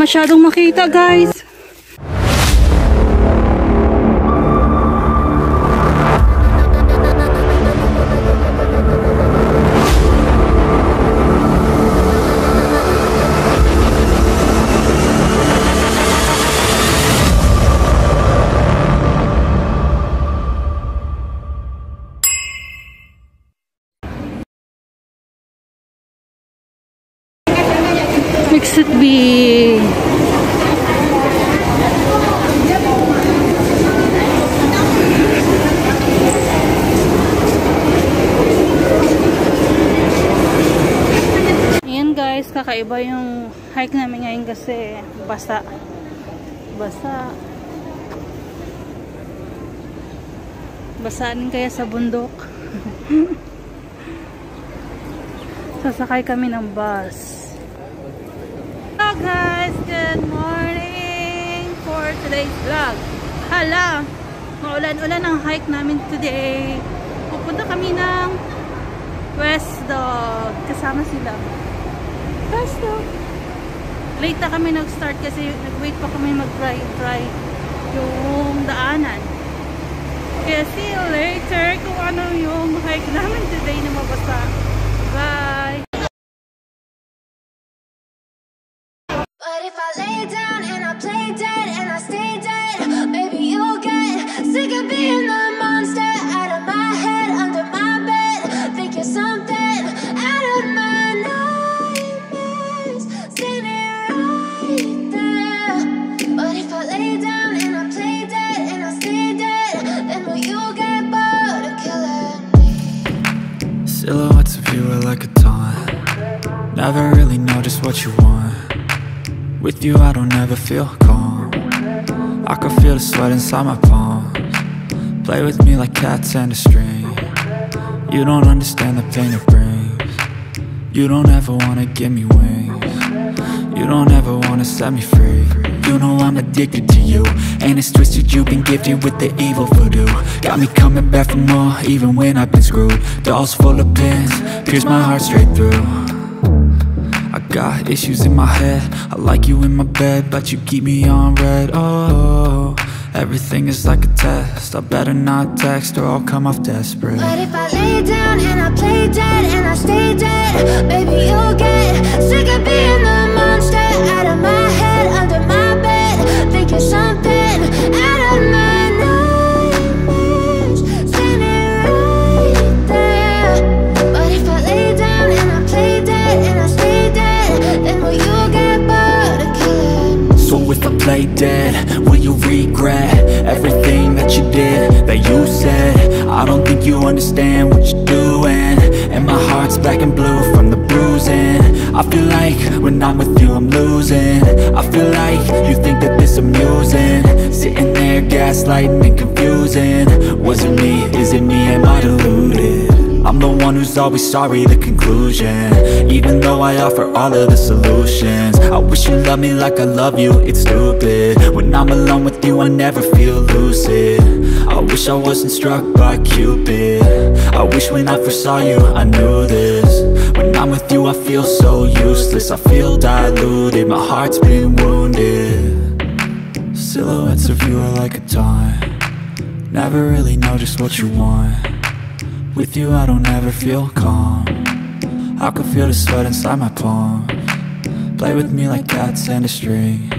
masyadong makita, guys. Exit B. Ayan guys, kakaiba yung hike namin ngayon kasi basa. Basaan kaya sa bundok. Sasakay kami ng bus. Hello guys, good morning for today's vlog. Hala, maulan-ulan ang hike namin today. Pupunta kami ng West Dog. Kasama sila. West Dog. Late na kami nag-start kasi nag-wait pa kami mag-dry yung daanan. Kaya see you later kung ano yung hike namin today na mabasa. Bye! But if I lay down and I play dead and I stay dead, maybe you'll get sick of being the monster out of my head, under my bed. Think you're something out of my nightmares, standing right there. But if I lay down and I play dead and I stay dead, then will you get bored of killing me? Silhouettes of you are like a taunt. Never really know just what you want. With you I don't ever feel calm. I can feel the sweat inside my palms. Play with me like cats and a string. You don't understand the pain it brings. You don't ever wanna give me wings. You don't ever wanna set me free. You know I'm addicted to you, and it's twisted, you've been gifted with the evil voodoo. Got me coming back for more, even when I've been screwed. Dolls full of pins, pierce my heart straight through. I got issues in my head, I like you in my bed, but you keep me on red. Oh, everything is like a test, I better not text or I'll come off desperate. But if I lay down and I play dead and I stay dead, maybe you'll get sick of being the monster out of my head, under my bed. Think you're something out of my nightmares, standing right there. But if I lay down and I play dead and I stay dead, then will you get bored of killing me? So if I play dead, will you regret everything that you did, that you said? I don't think you understand what you're doing, and my heart's black and blue from the bruising. I feel like when I'm with you I'm losing. I feel like you think that this amusing, sitting there gaslighting and confusing. Was it me? Is it me? Am I deluded? I'm the one who's always sorry, the conclusion, even though I offer all of the solutions. I wish you loved me like I love you, it's stupid. When I'm alone with you I never feel lucid. I wish I wasn't struck by Cupid. I wish when I first saw you I knew this. When I'm with you I feel so useless, I feel diluted, my heart's been wounded. Silhouettes of you are like a taunt. Never really know just what you want. With you I don't ever feel calm. I can feel the sweat inside my palms. Play with me like cats and a string.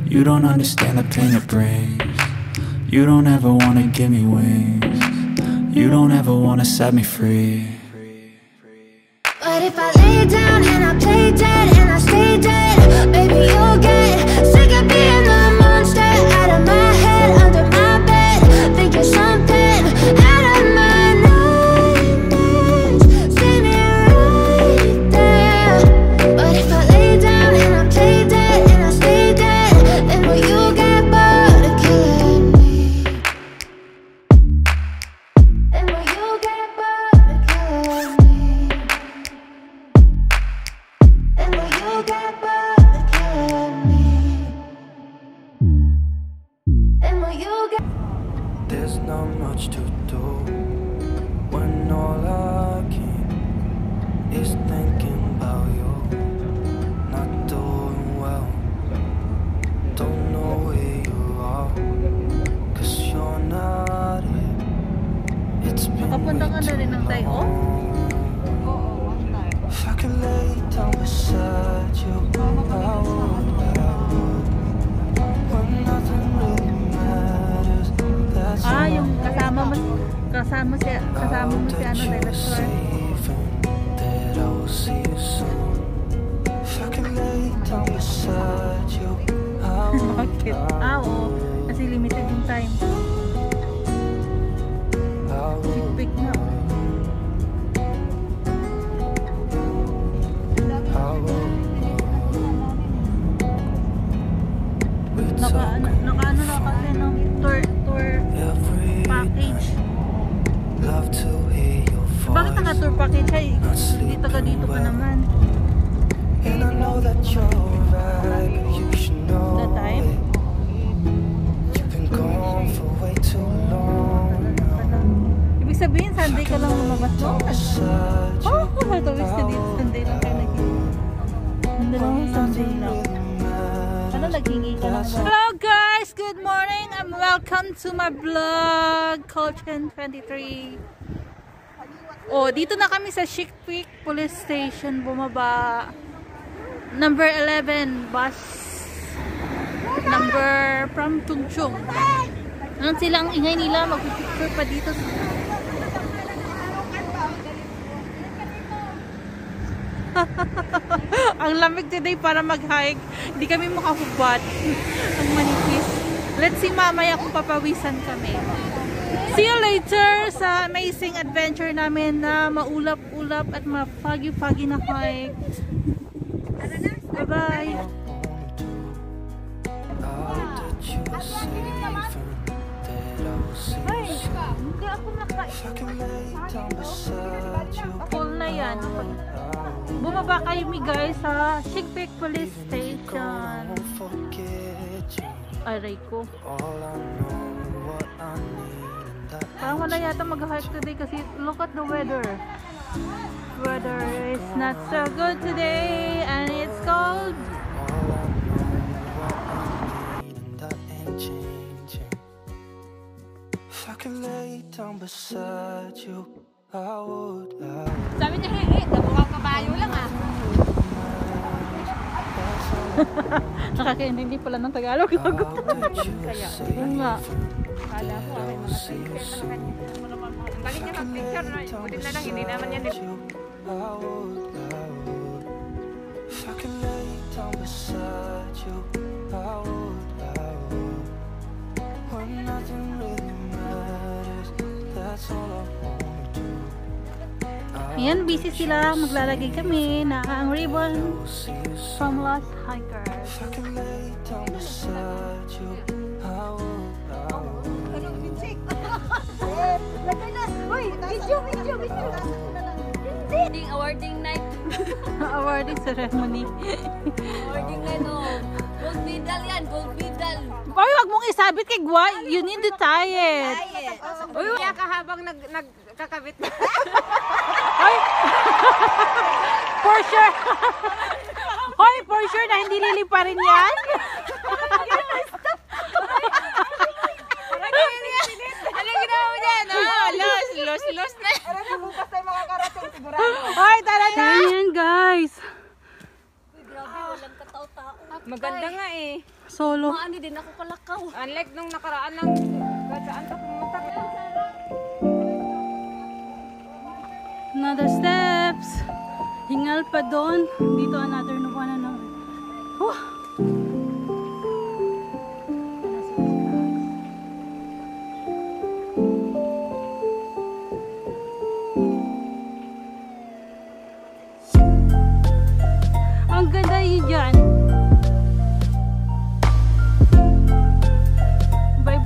You don't understand the pain it brings. You don't ever wanna give me wings. You don't ever wanna set me free. But if I lay down and I play dead and I stay dead, maybe you'll get sick of being the monster out of my head, under my bed. Think you're something out of my nightmares, standing right there. But if I lay down and I play dead and I stay dead, then will you get bored of killing me? Then will you get bored of killing me? Then will you get bored of killing me? Then will you get... There's not much to do when all I keep is thinking about you. Not doing well, Magandang ano rin ng tayo. If I could lay down beside you, I would. When nothing really matters, that's all Yung kasama mo si ano, director. that I will see you soon. If I could lay down beside you, I would. Bakit? Oo. Kasi limited yung time. Big na. Naka-ano na kasi ng tour package. Bakit naka-tour package ay dito ka naman? And I know that you're right, but you should know That time? it. You've been gone for way too long. Ibig sabihin, Sunday ka lang lumabas mo? Beside you, Oh, wala to. Ibig sabihin, Sunday lang kayo nag-iwan. Hindi lang, Sunday lang. Ano, naghingi ka lang ba? Hello guys! Good morning and welcome to my vlog, Colchen 23. Oh, dito na kami sa Chick Peak Police Station, bumaba. Number 11 bus number from Tungchung. Ano silang ingay nila, magpipicture pa dito. Ang lamig today para mag-hike. Hindi kami makahubad. Ang manipis. Let's see mamaya kung papawisan kami. See you later sa amazing adventure namin na maulap-ulap at ma-foggy-foggy na hike. Bye-bye! Hindi ako full na yan. Bumaba kayo guys sa Chick Peak Police Station. Aray ko. Parang wala yata mag-hike today kasi look at the weather. Weather is not so good today and it's cold. If I could lay down beside you, I would. Sabi niya, mukhang kabayo lang ah. Nakakaintindi pala ng Tagalog. Kaya, Oo nga. Kala ko, may mga picture na naman. Ang galing niya mag-picture, no? Buti na lang, hindi naman yan. If I could lay down beside you, I would. When nothing really matters, that's all I wanna do. Ayan, busy sila. Maglalagay kami na ang ribbon from Lost Hikers. If I could lay down beside you, I would. Hindi, awarding night. Awarding ceremony. Awarding gold medal yan, gold medal. Ay, wag mong isabit kay Gwa. You need to tie it. Uy, kaya kahabang nagkakabit na. Ay! For sure. Hoy, for sure na hindi liliparin yan. Anong ginawa mo dyan? Los na. Hoy, tara na. Ayan, guys. Grabe, walang kataw-tao. Maganda nga eh. Solo. Ano din ako kalakaw. Unlike nung nakaraan ng saan ka pumunta. Another steps. Hingal pa doon. Dito another nawanan ng... Ang ganda yun dyan. Bye.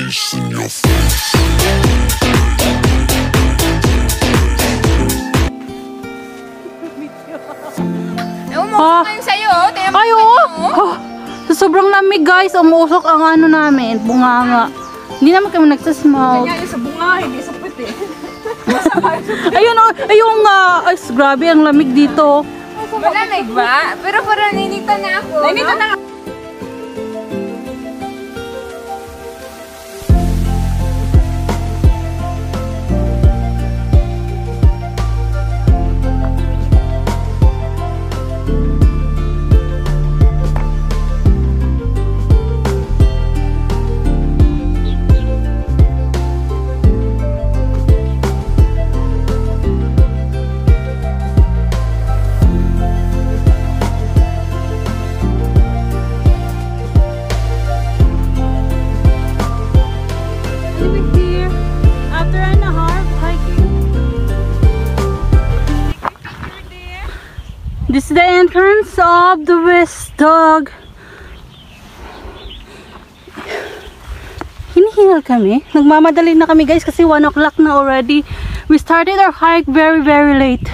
face in your face. Umusok na yun sa'yo. Tingnan mo. Ay, oo! Sa sobrang lamig guys, umuusok ang ano namin, bunganga. Hindi naman kami nagsasmoke. Kanya yung sa bunga, hindi sa puti. Ayun, ayun nga. Ay, grabe ang lamig dito. Malamig ba? Pero parang nainita na ako. Nainita na ako. This is the entrance of the West Dog. Hinihingal kami. Nagmamadali na kami guys kasi 1 o'clock na already. We started our hike very late.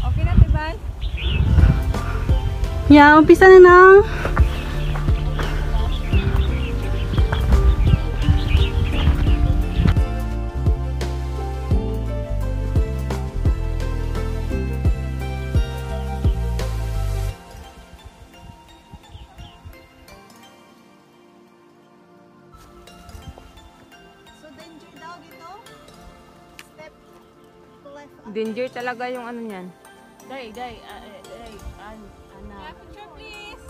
Okay na, Tiban? Yeah, umpisa na na. Danger talaga yung ano niyan. Day, Anna. Picture please.